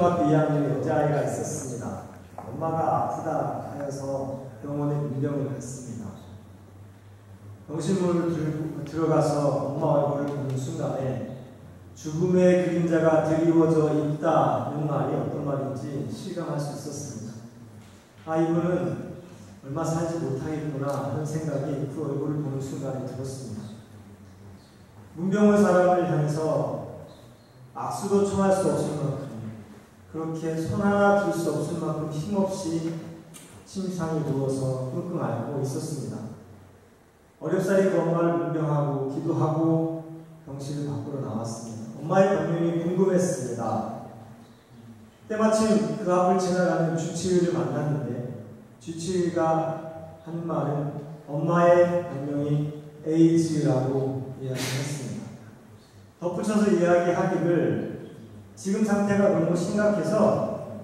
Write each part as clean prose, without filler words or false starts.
초등학교 2학년 여자아이가 있었습니다. 엄마가 아프다 하여서 병원에 문병을 갔습니다. 병실문을 들어가서 엄마 얼굴을 보는 순간에 죽음의 그림자가 드리워져 있다는 말이 어떤 말인지 실감할 수 있었습니다. 아, 이분은 얼마 살지 못하겠구나 하는 생각이 그 얼굴을 보는 순간에 들었습니다. 문병을 사람을 향해서 악수도 청할 수 없을 만큼, 그렇게 손 하나 들 수 없을 만큼 힘없이 침상에 누워서 끙끙 앓고 있었습니다. 어렵사리 그 엄마를 문병하고 기도하고 병실을 밖으로 나왔습니다. 엄마의 병명이 궁금했습니다. 때마침 그 앞을 지나가는 주치의를 만났는데 주치의가 한 말은 엄마의 병명이 에이즈라고 이야기했습니다. 덧붙여서 이야기하기를 지금 상태가 너무 심각해서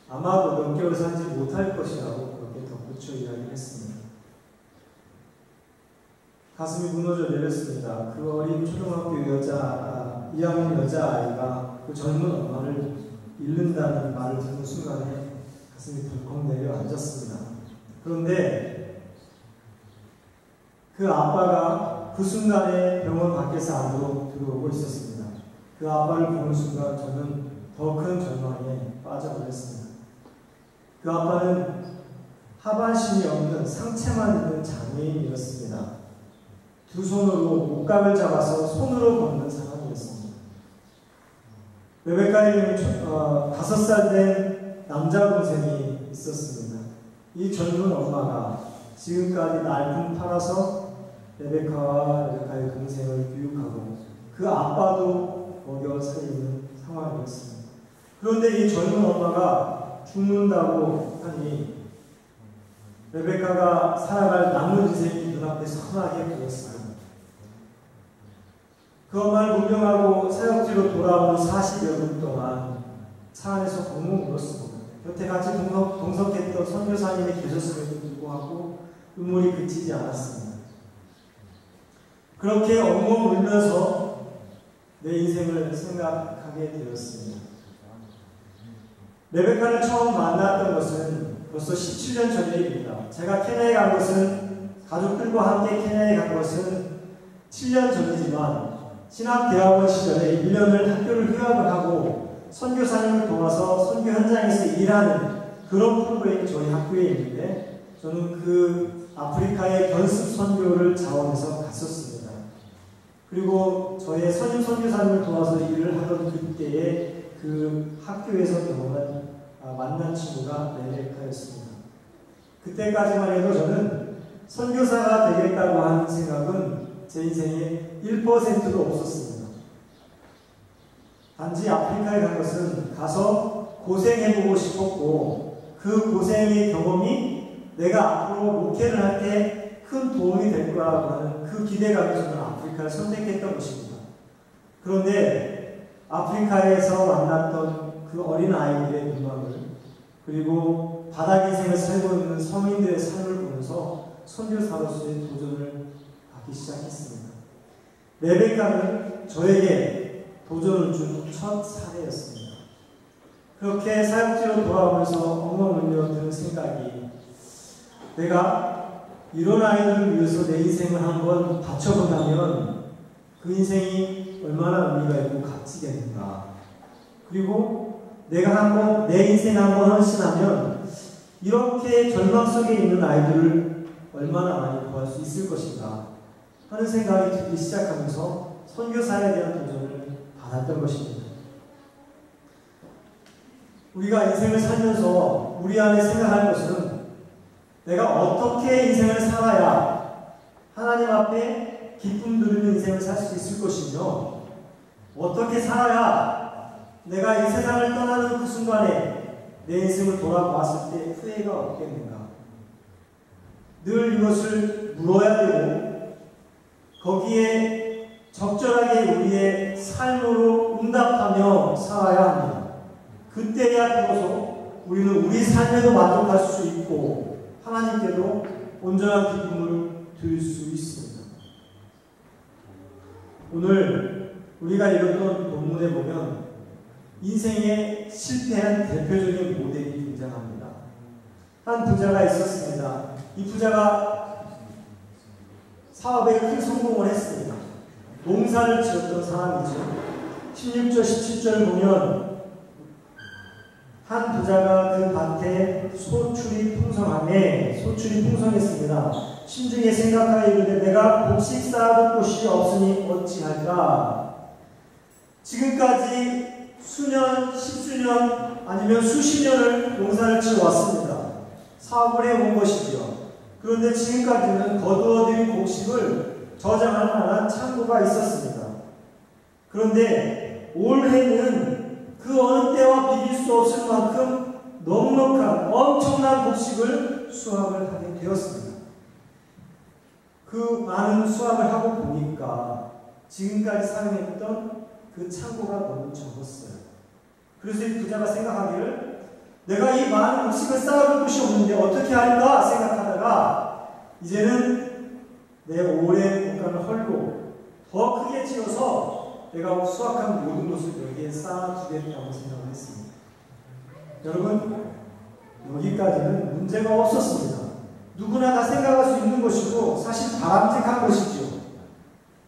아마도 몇 개월 살지 못할 것이라고 그렇게 덧붙여 이야기했습니다. 가슴이 무너져 내렸습니다. 그 어린 초등학교 2학년 여자아이가 그 젊은 엄마를 잃는다는 말을 듣는 순간에 가슴이 덜컥 내려앉았습니다. 그런데 그 아빠가 그 순간에 병원 밖에서 안으로 들어오고 있었습니다. 그 아빠를 보는 순간 저는 더 큰 절망에 빠져버렸습니다. 그 아빠는 하반신이 없는 상체만 있는 장애인이었습니다. 두 손으로 목각을 잡아서 손으로 걷는 상황이었습니다. 레베카에는 5살 된 남자 동생이 있었습니다. 이 젊은 엄마가 지금까지 날품 팔아서 레베카의 동생을 교육하고 그 아빠도 먹여 살리는 상황이었습니다. 그런데 이 젊은 엄마가 죽는다고 하니 레베카가 살아갈 남은 인생이 눈앞에 선하게 보였어요. 그 엄마를 문병하고 사역지로 돌아오는 40여 분 동안 차 안에서 엉엉 울었습니다. 곁에 같이 동석했던 선교사님이 계셨음에도 불구하고 눈물이 그치지 않았습니다. 그렇게 엉엉 울면서 내 인생을 생각하게 되었습니다. 레베카를 처음 만났던 것은 벌써 17년 전 일입니다. 제가 케냐에 간 것은, 가족들과 함께 케냐에 간 것은 7년 전이지만 신학대학원 시절에 1년을 학교를 휴학을 하고 선교사님을 도와서 선교 현장에서 일하는 그런 프로그램이 저희 학교에 있는데 저는 그 아프리카의 견습 선교를 자원해서 갔었습니다. 그리고 저의 선임 선교사님을 도와서 일을 하던 그때에 그 학교에서 만난 친구가 레베카였습니다. 그때까지만 해도 저는 선교사가 되겠다고 하는 생각은 제 인생에 1%도 없었습니다. 단지 아프리카에 간 것은 가서 고생해보고 싶었고 그 고생의 경험이 내가 앞으로 목회를 할 때 큰 도움이 될 거라고 하는 그 기대감에 저는 아프리카를 선택했던 것입니다. 그런데 아프리카에서 만났던 그 어린 아이들의 눈망울 그리고 바닥 인생을 살고 있는 서민들의 삶을 보면서 선교사로서의 도전을 하기 시작했습니다. 레베카는 저에게 도전을 준 첫 사례였습니다. 그렇게 사역지로 돌아오면서 엉엉 울며 드는 생각이 내가 이런 아이들을 위해서 내 인생을 한번 바쳐본다면 그 인생이 얼마나 의미가 있고 값지겠는가. 그리고 내가 한번 내 인생 한번 헌신하면 이렇게 절망 속에 있는 아이들을 얼마나 많이 구할 수 있을 것인가 하는 생각이 들기 시작하면서 선교사에 대한 도전을 받았던 것입니다. 우리가 인생을 살면서 우리 안에 생각할 것은 내가 어떻게 인생을 살아야 하나님 앞에 기쁨 누리는 인생을 살 수 있을 것이며 어떻게 살아야 내가 이 세상을 떠나는 그 순간에 내 인생을 돌아보았을 때 후회가 없겠는가. 늘 이것을 물어야 되고 거기에 적절하게 우리의 삶으로 응답하며 살아야 합니다. 그때야 비로소 우리는 우리 삶에도 만족할 수 있고 하나님께도 온전한 기쁨을 드릴 수 있습니다. 오늘 우리가 읽었던 본문에 보면 인생에 실패한 대표적인 모델이 등장합니다. 한 부자가 있었습니다. 이 부자가 사업에 큰 성공을 했습니다. 농사를 지었던 사람이죠. 16절, 17절 보면 한 부자가 그 밭에 소출이 풍성했습니다. 심중에 생각하여 이르되 내가 곡식 쌓아둘 곳이 없으니 어찌할까. 지금까지 수년, 10수년 아니면 수십 년을 농사를 지어왔습니다. 사업을 해온 것이지요. 그런데 지금까지는 거두어들인 곡식을 저장할 만한 창고가 있었습니다. 그런데 올해는 그 어느 때와 비길 수 없을 만큼 넉넉한 엄청난 곡식을 수확을 하게 되었습니다. 그 많은 수확을 하고 보니까 지금까지 사용했던 그 창고가 너무 적었어요. 그래서 이 부자가 생각하기를 내가 이 많은 곡식을 쌓아둘 곳이 없는데 어떻게 할까 생각하다가 이제는 내 올해 공간을 헐고 더 크게 지어서 내가 수확한 모든 것을 여기에 쌓아두겠다고 생각을 했습니다. 여러분, 여기까지는 문제가 없었습니다. 누구나 다 생각할 수 있는 것이고 사실 바람직한 것이죠.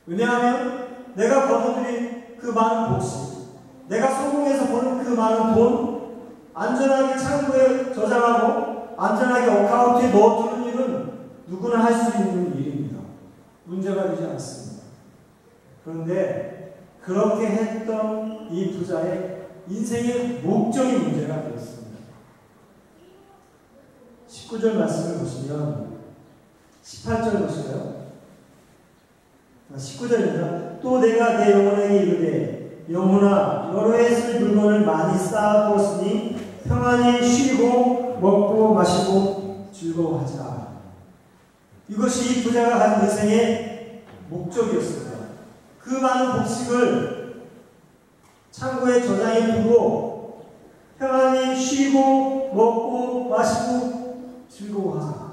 왜냐하면 내가 거둬들인 그 많은 곡식, 내가 성공해서 버는 그 많은 돈, 안전하게 창고에 저장하고 안전하게 어카운트에 넣어두는 일은 누구나 할 수 있는 일입니다. 문제가 되지 않습니다. 그런데 그렇게 했던 이 부자의 인생의 목적이 문제가 되었습니다. 19절 말씀을 보시면 18절 보실까요? 19절입니다. 또 내가 내 영혼에게 이르되 영혼아 여러 해 쓸 물건을 많이 쌓아두었으니 평안히 쉬고 먹고 마시고 즐거워하자. 이것이 이 부자가 가진 인생의 목적이었습니다. 그 많은 곡식을 창고에 저장해 두고 평안히 쉬고 먹고 마시고 즐거워하자.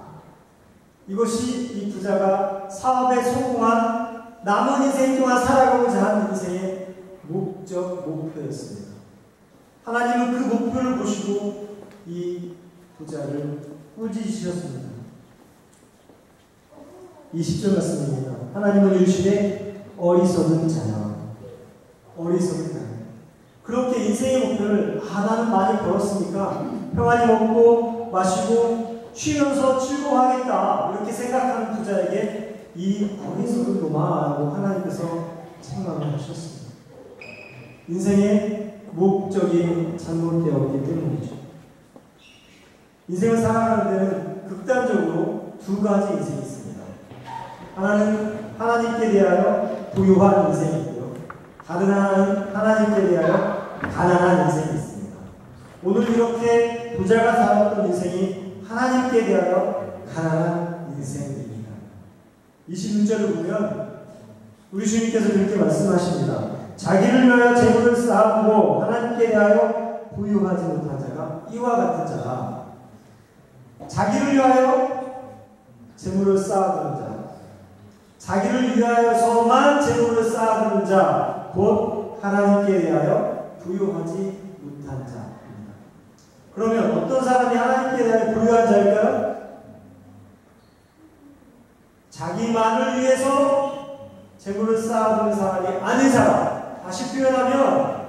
이것이 이 부자가 사업에 성공한 남은 인생 동안 살아가고자 하는 인생의 목표였습니다. 하나님은 그 목표를 보시고 이 부자를 꾸짖으셨습니다. 20절 말씀입니다. 하나님은 이르시되 어리석은 자야. 어리석은 자야. 그렇게 인생의 목표를 나는 많이 벌었으니까 평안히 먹고 마시고 쉬면서 즐거워하겠다 이렇게 생각하는 부자에게 이 어리석은 놈아라고 하나님께서 책망을 하셨습니다. 인생의 목적이 잘못되었기 때문이죠. 인생을 살아가는 데는 극단적으로 두 가지 인생이 있습니다. 하나는 하나님께 대하여 부유한 인생이고요. 다른 하나는 하나님께 대하여 가난한 인생이 있습니다. 오늘 이렇게 부자가 살았던 인생이 하나님께 대하여 가난한 인생입니다. 26절을 보면 우리 주님께서 그렇게 말씀하십니다. 자기를 위하여 재물을 쌓고 하나님께 대하여 부유하지 못한 자가 이와 같은 자라. 자기를 위하여 재물을 쌓아두는 자, 자기를 위하여서만 재물을 쌓아두는 자, 곧 하나님께 대하여 부유하지 못한 자입니다. 그러면 어떤 사람이 하나님께 대하여 부유한 자일까요? 자기만을 위해서 재물을 쌓아두는 사람이 아닌 사람. 다시 표현하면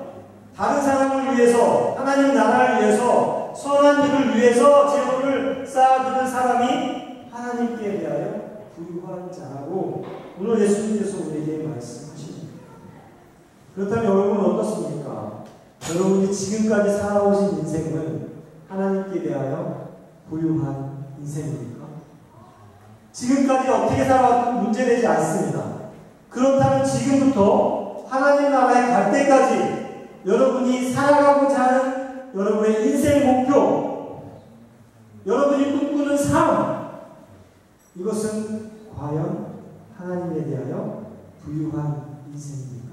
다른 사람을 위해서, 하나님 나라를 위해서, 선한 일을 위해서 재물을 쌓아두는 사람이 하나님께 대하여 부유한 자라고 오늘 예수님께서 우리에게 말씀하십니다. 그렇다면 여러분은 어떻습니까? 여러분이 지금까지 살아오신 인생은 하나님께 대하여 부유한 인생입니까? 지금까지 어떻게 살아왔든 문제되지 않습니다. 그렇다면 지금부터 하나님 나라에 갈 때까지 여러분이 살아가고자 하는 여러분의 인생 목표, 여러분이 꿈꾸는 삶, 이것은 과연 하나님에 대하여 부유한 인생입니까?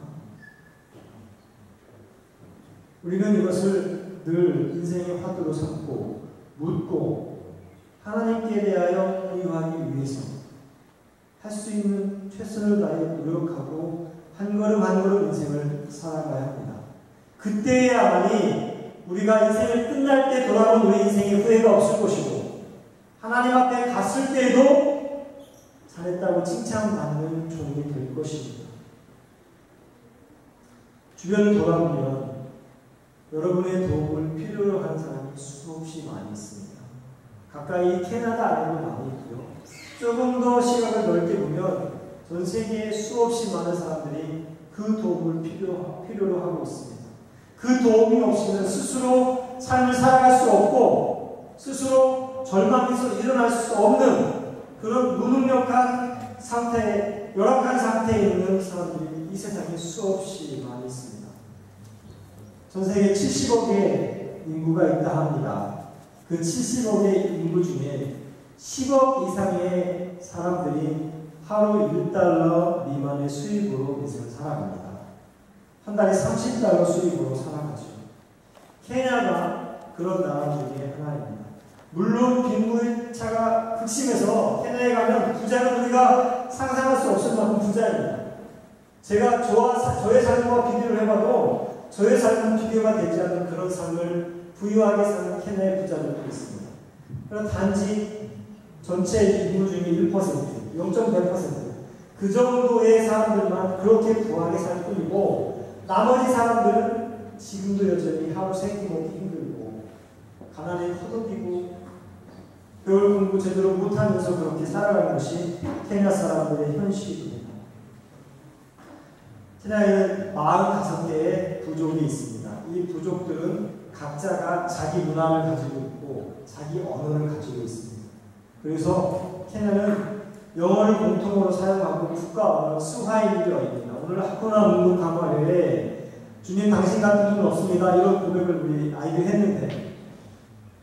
우리는 이것을 늘 인생의 화두로 삼고 묻고 하나님께 대하여 부유하기 위해서 할 수 있는 최선을 다해 노력하고 한 걸음 한 걸음 인생을 살아가야 합니다. 그때야만이 우리가 인생을 끝날 때 돌아본 우리 인생에 후회가 없을 것이고 하나님 앞에 갔을 때에도 잘했다고 칭찬받는 종이 될 것입니다. 주변을 돌아보면 여러분의 도움을 필요로 하는 사람이 수없이 많이 있습니다. 가까이 캐나다 안에도 많이 있고요. 조금 더 시각을 넓게 보면 전 세계에 수없이 많은 사람들이 그 도움을 필요로 하고 있습니다. 그 도움이 없이는 스스로 삶을 살아갈 수 없고 스스로 절망에서 일어날 수 없는 그런 무능력한 상태에, 열악한 상태에 있는 사람들이 이 세상에 수없이 많이 있습니다. 전 세계 70억의 인구가 있다 합니다. 그 70억의 인구 중에 10억 이상의 사람들이 하루 1달러 미만의 수입으로 인생을 살아갑니다. 한 달에 30달러 수입으로 살아가죠. 케냐가 그런 나라 중에 하나입니다. 물론 빈부차가 극심해서 케냐에 가면 부자는 우리가 상상할 수 없을 만큼 부자입니다. 제가 저의 삶과 비교를 해봐도 저의 삶은 비교가 되지 않는 그런 삶을 부유하게 사는 케냐의 부자들도 있습니다. 그럼 단지 전체 인구 중에 1%, 0.1%, 그 정도의 사람들만 그렇게 부하게 살 뿐이고 나머지 사람들은 지금도 여전히 하루 세끼 먹기 힘들고 가난에 허덕이고 배울 공부 제대로 못하면서 그렇게 살아가는 것이 케냐 사람들의 현실입니다. 케냐에는 45개의 부족이 있습니다. 이 부족들은 각자가 자기 문화를 가지고 있고 자기 언어를 가지고 있습니다. 그래서 케냐는 영어를 공통으로 사용하고 국가 언어는 스와힐리어입니다. 오늘 학교나 문구 강화회에 주님 당신 같은 분 없습니다. 이런 고백을 우리 아이들이 했는데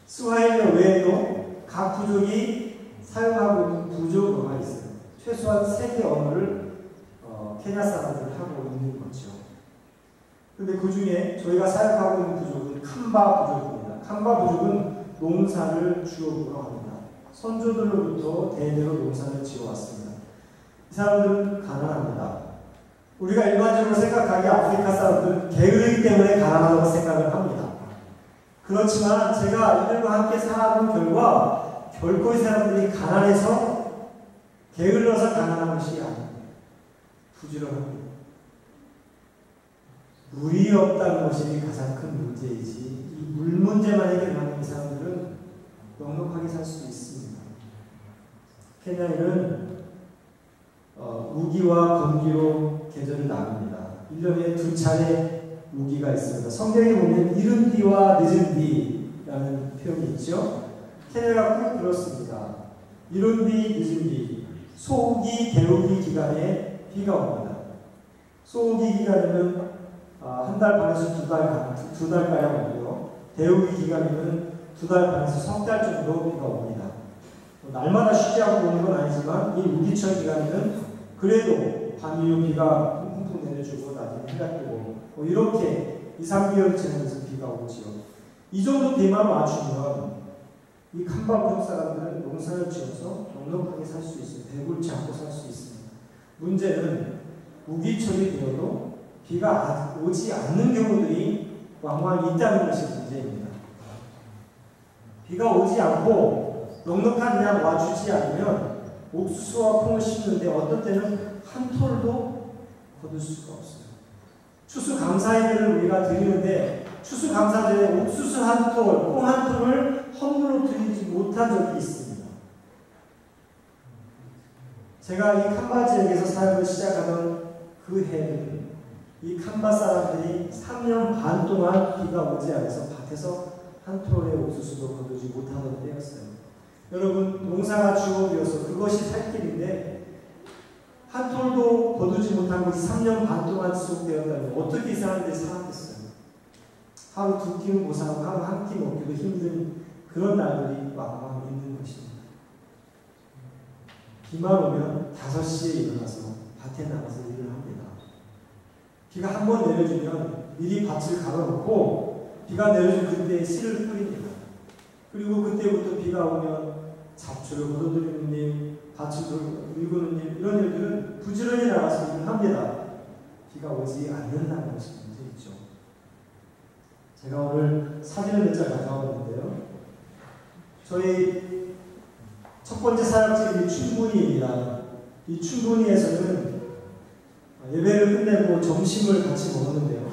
스와힐리어 외에도 각 부족이 사용하고 있는 부족어가 있어요. 최소한 3개 언어를 케냐 사람들을 하고 있는 거죠. 근데 그 중에 저희가 사용하고 있는 부족은 캄바 부족입니다. 캄바 부족은 농사를 주업으로 합니다. 선조들로부터 대대로 농사를 지어왔습니다. 이 사람들은 가난합니다. 우리가 일반적으로 생각하기에 아프리카 사람들은 게으르기 때문에 가난하다고 생각을 합니다. 그렇지만 제가 이들과 함께 살아본 결과 결코 이 사람들이 가난해서 게을러서 가난한 것이 아닙니다. 부지런합니다. 물이 없다는 것이 가장 큰 문제이지 이 물 문제만 해결하는 이 사람들은 넉넉하게 살 수 있습니다. 케냐에는 우기와 건기로 계절을 나눕니다. 1년에 2차례 우기가 있습니다. 성경에 보면 이른 비와 늦은 비라는 표현이 있죠. 케냐가 꼭 그렇습니다. 이른 비, 늦은 비, 소우기, 개우기 기간에 비가 옵니다. 소우기 기간에는 한 달 반에서 두 달가량 오고요. 대우기 기간에는 2달 반에서 석 달 정도 비가 옵니다. 날마다 쉬지 않고 오는 건 아니지만 이 우기철 기간에는 그래도 밤이면 비가 쿵쿵 내려주고 나중에 해가 뜨고 이렇게 2, 3개월 지나면서 비가 오지요. 이 정도 비만 맞추면 이 캄바 부족 사람들은 농사를 지어서 넉넉하게 살 수 있어요. 배불지 않고 살 수 있습니다. 문제는 우기철이 되어도 비가 오지 않는 경우들이 왕왕 있다는 것이 문제입니다. 비가 오지 않고 넉넉한 양 와주지 않으면 옥수수와 콩을 심는데 어떤 때는 한 톨도 거둘 수가 없어요. 추수감사예배를 우리가 드리는데 추수감사제에 옥수수 한 톨, 콩 한 톨을 헌물로 드리지 못한 적이 있습니다. 제가 이 캄바 지역에서 사역을 시작하던 그 해는 이 캄바 사람들이 3년 반 동안 비가 오지 않아서 밭에서 한 톨의 옥수수도 거두지 못하던 때였어요. 여러분, 농사가 주업이어서 그것이 살 길인데 한 톨도 거두지 못한 것이 3년 반 동안 지속되었다면 어떻게 이 사람들이 살았겠어요? 하루 2끼는 못 사고 하루 한 끼 먹기도 힘든 그런 날들이 왕왕 있는 것입니다. 비만 오면 5시에 일어나서 밭에 나가서 일을 합니다. 비가 한 번 내려주면 미리 밭을 갈아놓고 비가 내려준 그때에 씨를 뿌립니다. 그리고 그때부터 비가 오면 잡초를 걷어들이는 일, 밭을 일구는 일, 이런 일들은 부지런히 나가서 일을 합니다. 비가 오지 않는다는 것이 문제있죠. 제가 오늘 사진을 몇 장 가져왔는데요. 저희 첫 번째 사역지이 춘분이입니다. 이 춘분이에서는 예배를 끝내고 점심을 같이 먹었는데요.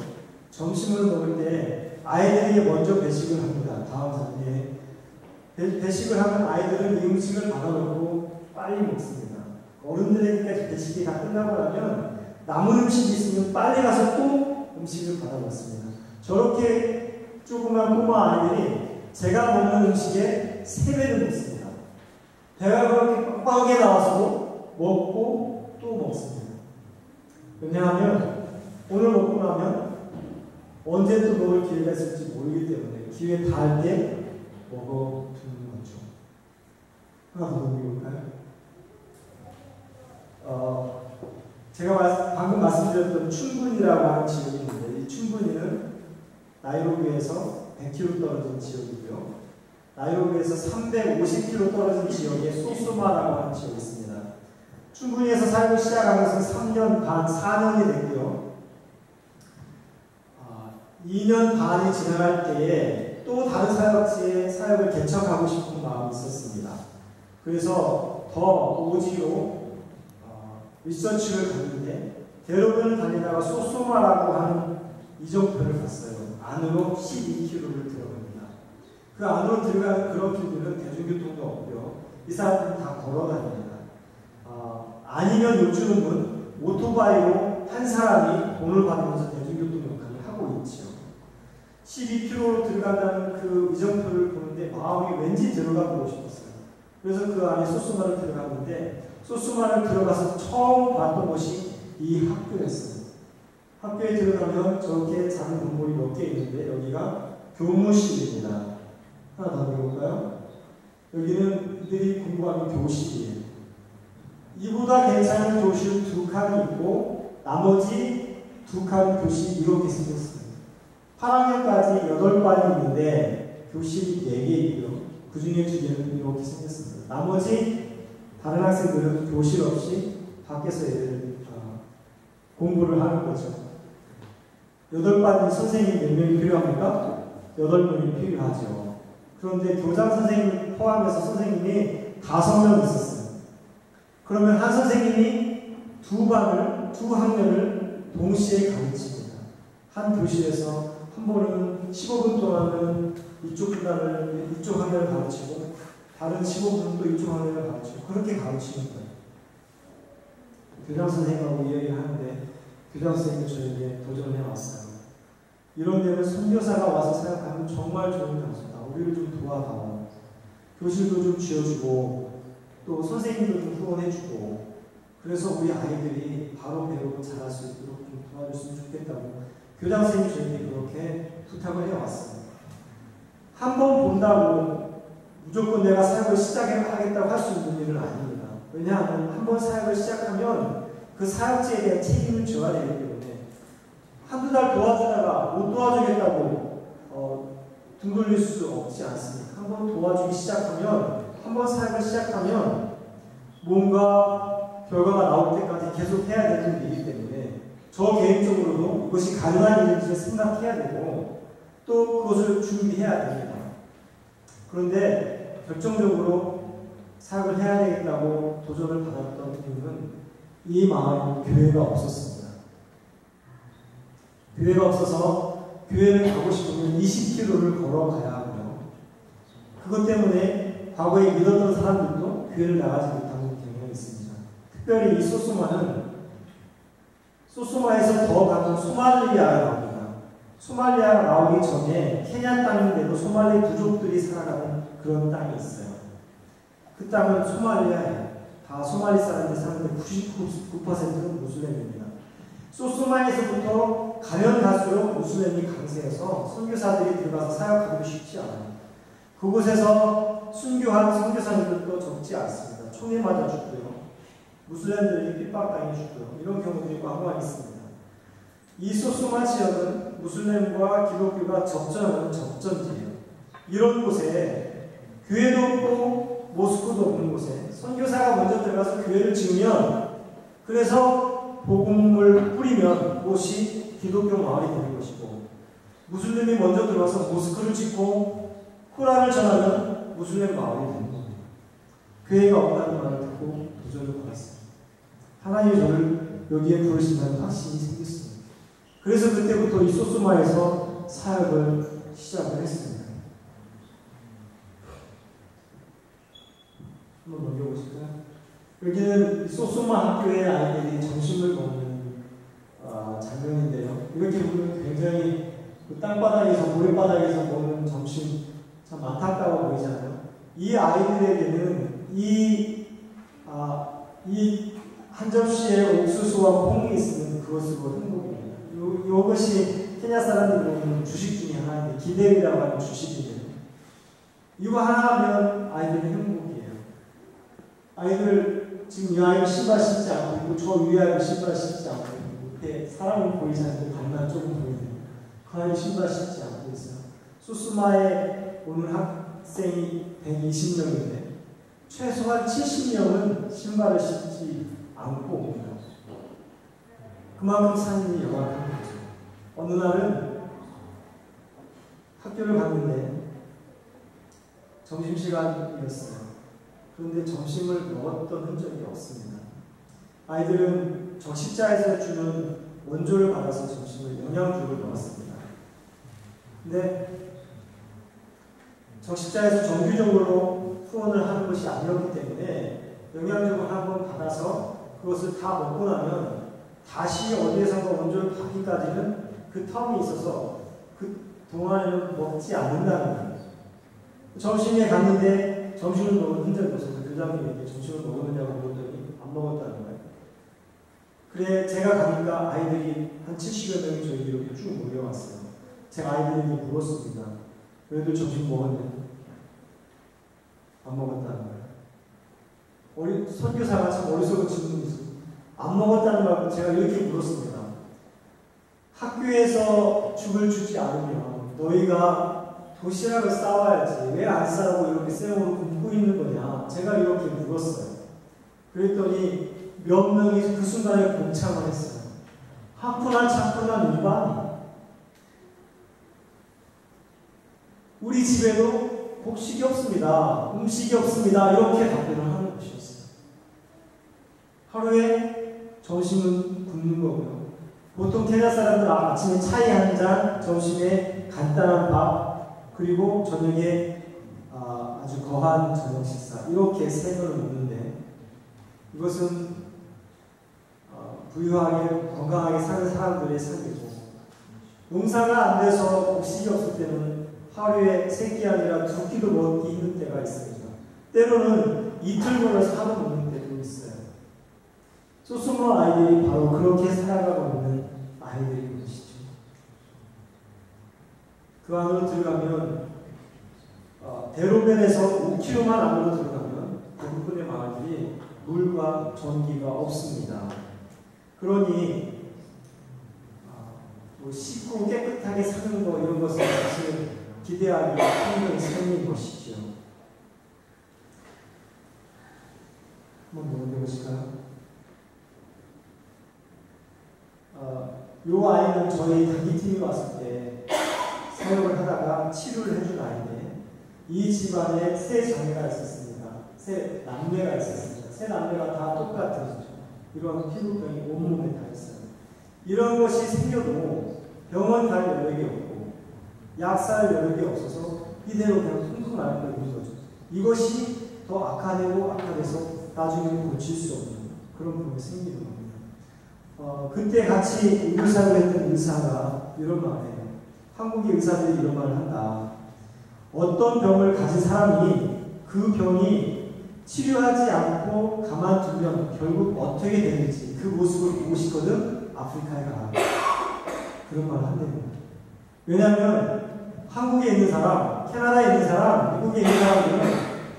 점심을 먹을 때 아이들에게 먼저 배식을 합니다. 다음 사진에 배식을 하면 아이들은 이 음식을 받아놓고 빨리 먹습니다. 어른들에게까지 배식이 다 끝나고 나면 남은 음식이 있으면 빨리 가서 또 음식을 받아 먹습니다. 저렇게 조그만 꼬마 아이들이 제가 먹는 음식의 3배를 먹습니다. 배가 그렇게 꽉꽉하게 나와서 먹고 또 먹습니다. 왜냐하면 오늘 먹고 나면 언제 또 먹을 기회가 있을지 모르기 때문에 기회 닿을 때 먹어두는 거죠. 하나 더 먹어볼까요? 제가 방금 말씀드렸던 춘분이라고 하는 지역이 있는데 이 춘분이는 나이로비에서 100km 떨어진 지역이고요. 나이로비에서 350km 떨어진 지역에 소소마라고 하는 지역이 있습니다. 춘분이에서 사역을 시작하면서 3년 반, 4년이 됐고요. 2년 반이 지나갈 때에 또 다른 사역지에 사역을 개척하고 싶은 마음이 있었습니다. 그래서 더 오지로 리서치를 갔는데 대로변을 달리다가 소소마라고 하는 이정표를 봤어요. 안으로 12km를 들어갑니다. 그 안으로 들어가는 그런 길들은 대중교통도 없고요. 이 사람들은 다 걸어 다닙니다. 아니면 요즘은 오토바이로 한 사람이 돈을 받으면서 대중교통 역할을 하고 있죠. 12km로 들어간다는 그 이정표를 보는데 마음이 왠지 들어가 보고 싶었어요. 그래서 그 안에 소소마를 들어갔는데 소소마를 들어가서 처음 봤던 곳이 이 학교였어요. 학교에 들어가면 저렇게 작은 건물이 몇 개 있는데 여기가 교무실입니다. 하나 더 배워볼까요? 여기는 이들이 공부하는 교실이에요. 이보다 괜찮은 교실 2칸이 있고 나머지 2칸 교실이 이렇게 생겼습니다. 8학년까지 8반이 있는데 교실이 4개 있고요. 그 중에 2개는 이렇게 생겼습니다. 나머지 다른 학생들은 교실 없이 밖에서 애들 공부를 하는 거죠. 8반 선생님이 몇 명이 필요합니까? 8명이 필요하죠. 그런데 교장 선생님을 포함해서 선생님이 5명 있었어요. 그러면 한 선생님이 2 학년을 동시에 가르칩니다. 한 교실에서 한 번은 15분 동안은 이쪽 학년을 가르치고 다른 15분은 또 이쪽 학년을 가르치고 그렇게 가르치는 거예요. 교장 선생님하고 이야기를 하는데 교장 선생님이 저에게 도전을 해왔어요. 이런 데는 선교사가 와서 사역하면 정말 좋은 장소다. 우리를 좀 도와다오. 교실도 좀 지어주고 또 선생님도 좀 후원해주고 그래서 우리 아이들이 바로 배우고 잘할 수 있도록 좀 도와줬으면 좋겠다고 교장 선생님이 저에게 그렇게 부탁을 해왔어요. 한 번 본다고 무조건 내가 사역을 시작하겠다고 할 수 있는 일은 아닙니다. 왜냐하면 한 번 사역을 시작하면 그 사역지에 대한 책임을 져야 되기 때문에 한두 달 도와주다가 못 도와주겠다고 등 돌릴 수 없지 않습니다. 한 번 도와주기 시작하면 한 번 사역을 시작하면 뭔가 결과가 나올 때까지 계속 해야 되는 일이기 때문에 저 개인적으로도 그것이 가능한 일인지 생각해야 되고 또 그것을 준비해야 됩니다. 그런데 결정적으로 사역을 해야 되겠다고 도전을 받았던 이유는 이 마을에 교회가 없었습니다. 교회가 없어서 교회를 가고 싶으면 20km를 걸어가야 하고요. 그것 때문에 과거에 믿었던 사람들도 교회를 나가지 못하는 경향이 있습니다. 특별히 이 소소마에서 더 가면 소말리아가 나옵니다. 소말리아가 나오기 전에 케냐 땅인데도 소말리 부족들이 살아가는 그런 땅이 있어요. 그 땅은 소말리아예요. 다 소말리 사람들이 사는데 99%는 무슬림입니다. 소소마에서부터 가면 갈수록 무슬림이 강세해서 선교사들이 들어가서 사역하기도 쉽지 않아요. 그곳에서 순교한 선교사님들도 적지 않습니다. 총에 맞아 죽고요. 무슬림들이 핍박당해 죽고요. 이런 경우들이 왕왕 있습니다. 이 소소마 지역은 무슬림과 기독교가 접전하는 접전지예요. 이런 곳에 교회도 없고 모스크도 없는 곳에 선교사가 먼저 들어가서 교회를 지으면 그래서 복음을 뿌리면 그것이 기독교 마을이 되는 것이고 무슬림이 먼저 들어와서 모스크를 짓고 코란을 전하면 무슬림 마을이 되는 겁니다. 교회가 없다는 말을 듣고 도전을 받았습니다. 하나님이 저를 여기에 부르신다는 확신이 생겼습니다. 그래서 그때부터 이 소소마에서 사역을 시작을 했습니다. 한번 넘겨보실까요? 여기는 소소마 학교의 아이들이 점심을 먹는 장면인데요. 이렇게 보면 굉장히 그 땅바닥에서 모래바닥에서 먹는 점심 참 안타까워 보이잖아요. 이 아이들에게는 이 한 접시의 옥수수와 콩이 있으면 그것으로 행복입니다. 이것이 케냐 사람들이 먹는 주식 중에 하나인데 기대리라고 하는 주식인데요. 이거 하나 하면 아이들은 행복이에요. 아이들 지금 이 아이는 신발 신지 않고 있고 저 위에 아이는 신발 신지 않고 있고 사람은 보이지 않는데 반만 조금 보이네요. 그 아이 신발 신지 않고 있어요. 수수마에 오는 학생이 120명인데 최소한 70명은 신발을 신지 않고 옵니다. 그만큼 삶이 영악한 거죠. 어느 날은 학교를 갔는데 점심시간이었어요. 그런데 점심을 먹었던 흔적이 없습니다. 아이들은 적십자에서 주는 원조를 받아서 점심을 영양주를 먹었습니다. 근데 적십자에서 정규적으로 후원을 하는 것이 아니었기 때문에 영양주를 한번 받아서 그것을 다 먹고 나면 다시 어디에선가 원조를 받기까지는 그 텀이 있어서 그 동안에는 먹지 않는다는 거예요. 점심에 갔는데 점심을 먹은 흔적이 없어서 교장님에게 점심을 먹었느냐고 물었더니 안 먹었다는 거예요. 그래 제가 가니까 아이들이 한 70여 명이 저희 이렇게 쭉 모여왔어요. 제가 아이들에게 물었습니다. 너희들 점심 먹었냐? 안 먹었다는 거예요. 선교사가 참 어리석은 질문이 있어요. 안 먹었다는 걸 제가 이렇게 물었습니다. 학교에서 죽을 주지 않으면 너희가 도시락을 싸와야지 왜 안 싸고 이렇게 쌩으로 굶고 있는 거냐 제가 이렇게 물었어요. 그랬더니 몇 명이 그 순간에 공창을 했어요. 하프난 차프난 일반이 우리 집에도 곡식이 없습니다. 음식이 없습니다. 이렇게 답변을 하는 것이었어요. 하루에 점심은 굶는 거고요. 보통 케냐 사람들은 아침에 차이 한 잔, 점심에 간단한 밥, 그리고 저녁에 아주 거한 저녁 식사 이렇게 세 번을 먹는데 이것은 부유하게 건강하게 사는 사람들의 삶이고 농사가 안 돼서 곡식이 없을 때는 하루에 3끼 아니라 2끼도 먹기 힘든 때가 있습니다. 때로는 이틀 걸어서 하루 먹는 때도 있어요. 소수마 아이들이 바로 그렇게 살아가고 있는 아이들인 것이죠. 그 안으로 들어가면 대로변에서 5km만 안으로 들어가면 대부분의 마을들이 물과 전기가 없습니다. 그러니 뭐 씻고 깨끗하게 사는 거 이런 것은 사실 기대하기 힘든 삶인 것이죠. 한번 넘겨보실까요? 요 아이는 저희 단기팀이 왔을 때 사역을 하다가 치료를 해준 아이인데 이 집안에 세 자매가 있었습니다. 세 남매가 있었습니다. 세 남매가 다 똑같은 이런 피부병이 온몸에 다 있어요. 이런 것이 생겨도 병원 갈 여력이 없고 약 살 여력이 없어서 이대로 그냥 퉁퉁 앓고 있는 거죠. 이것이 더 악화되고 악화돼서 나중에 고칠 수 없는 그런 병이 생기는 겁니다. 그때 같이 의사를 했던 의사가 이런 말이에요. 한국의 의사들이 이런 말을 한다. 어떤 병을 가진 사람이 그 병이 치료하지 않고 가만두면 결국 어떻게 되는지 그 모습을 보고 싶거든 아프리카에 가. 그런 말을 한대요. 왜냐하면 한국에 있는 사람, 캐나다에 있는 사람, 미국에 있는 사람들은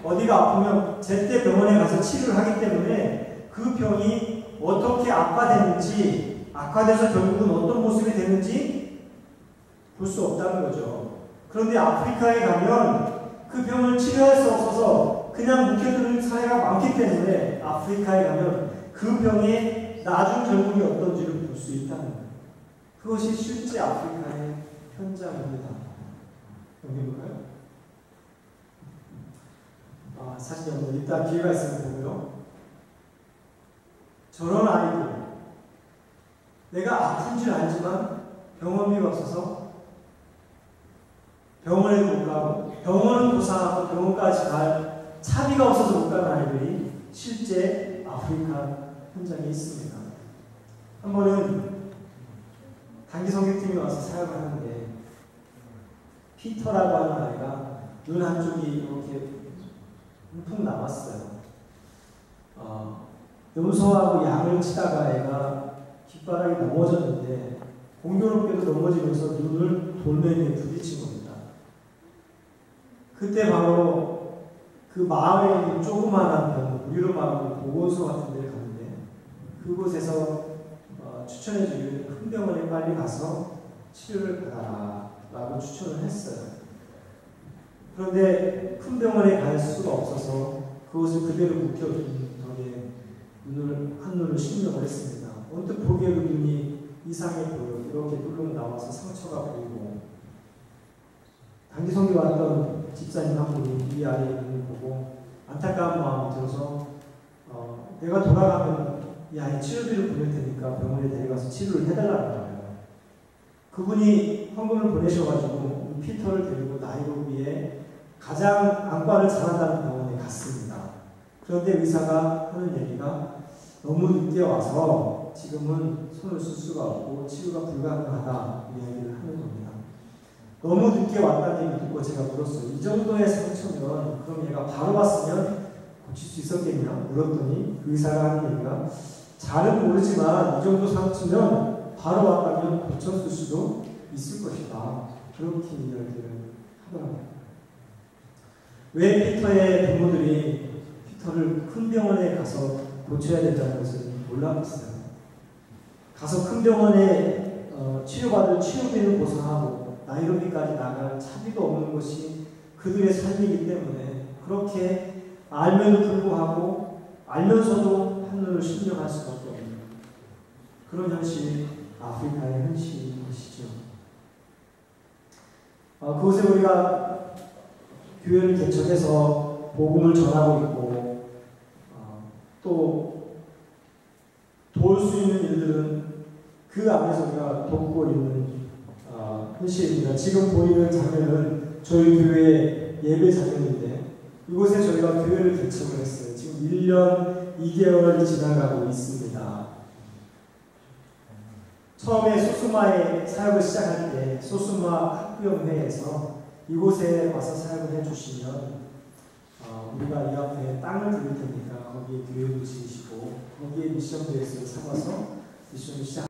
어디가 아프면 제때 병원에 가서 치료를 하기 때문에 그 병이 어떻게 악화되는지, 악화돼서 결국은 어떤 모습이 되는지 볼 수 없다는 거죠. 그런데 아프리카에 가면 그 병을 치료할 수 없어서 그냥 묵혀두는 사회가 많기 때문에 아프리카에 가면 그 병의 나중 결국이 어떤지를 볼 수 있다는 거예요. 그것이 실제 아프리카의 현장입니다. 넘겨볼까요? 사실 여러분 이따 기회가 있으면 보고요. 저런 아이들, 내가 아픈 줄 알지만 병원비가 없어서 병원에도 못 가고 병원은 고사하고 병원까지 갈 차비가 없어서 못 가는 아이들이 실제 아프리카 현장에 있습니다. 한 번은 단기 성교팀이 와서 사역을 하는데 피터라고 하는 아이가 눈 한쪽이 이렇게 푹 남았어요. 염소하고 양을 치다가 애가 뒷바닥에 넘어졌는데 공교롭게도 넘어지면서 눈을 돌멩이에 부딪힌 겁니다. 그때 바로 그 마을에 있는 조그마한 병원, 우리로 말하면 보건소 같은 데를 갔는데 그곳에서 추천해주기를 큰 병원에 빨리 가서 치료를 받아라 라고 추천을 했어요. 그런데 큰 병원에 갈 수가 없어서 그것을 그대로 묵혀둔 덕에 한눈을 실명을 했습니다. 언뜻 보기에도 눈이 이상해 보여. 이렇게 뚫룩 나와서 상처가 보이고 단기 성교 왔던 집사님 한 분이 이 아이의 눈을 보고 안타까운 마음이 들어서 내가 돌아가면 이 아이 치료비를 보낼 테니까 병원에 데려가서 치료를 해달라는 거예요. 그분이 헌금을 보내셔가지고 피터를 데리고 나이로비에 가장 안과를 잘한다는 병원에 갔습니다. 그런데 의사가 하는 얘기가 너무 늦게 와서 지금은 손을 쓸 수가 없고 치료가 불가능하다 이야기를 하는 겁니다. 너무 늦게 왔다는 얘기 듣고 제가 물었어요. 이 정도의 상처면 그럼 얘가 바로 왔으면 고칠 수 있었겠냐? 물었더니 그 의사가 하는 얘기가 잘은 모르지만 이 정도 상처면 바로 왔다면 고쳤을 수도 있을 것이다. 그렇게 이야기를 하더라고요. 왜 피터의 부모들이 피터를 큰 병원에 가서 고쳐야 된다는 것을 몰랐어요. 가서 큰 병원에 치료받을 치료비를 보상하고 나이로비까지 나갈 차비도 없는 것이 그들의 삶이기 때문에 그렇게 알면도 불구하고 알면서도 한눈을 실명할 수밖에 없는 그런 현실이 아프리카의 현실인 것이죠. 그곳에 우리가 교회를 개척해서 복음을 전하고 있고 또 도울 수 있는 일들은 그 안에서 우리가 돕고 있는 현실입니다. 지금 보이는 장면은 저희 교회의 예배 장면인데 이곳에 저희가 교회를 개척을 했어요. 지금 1년 2개월이 지나가고 있습니다. 처음에 소수마에 사역을 시작할 때 소수마 학부형회에서 이곳에 와서 사역을 해주시면 우리가 이 앞에 땅을 드릴 테니까 거기에 교회도 지으시고 거기에 미션 베이스를 삼아서 미션을 시작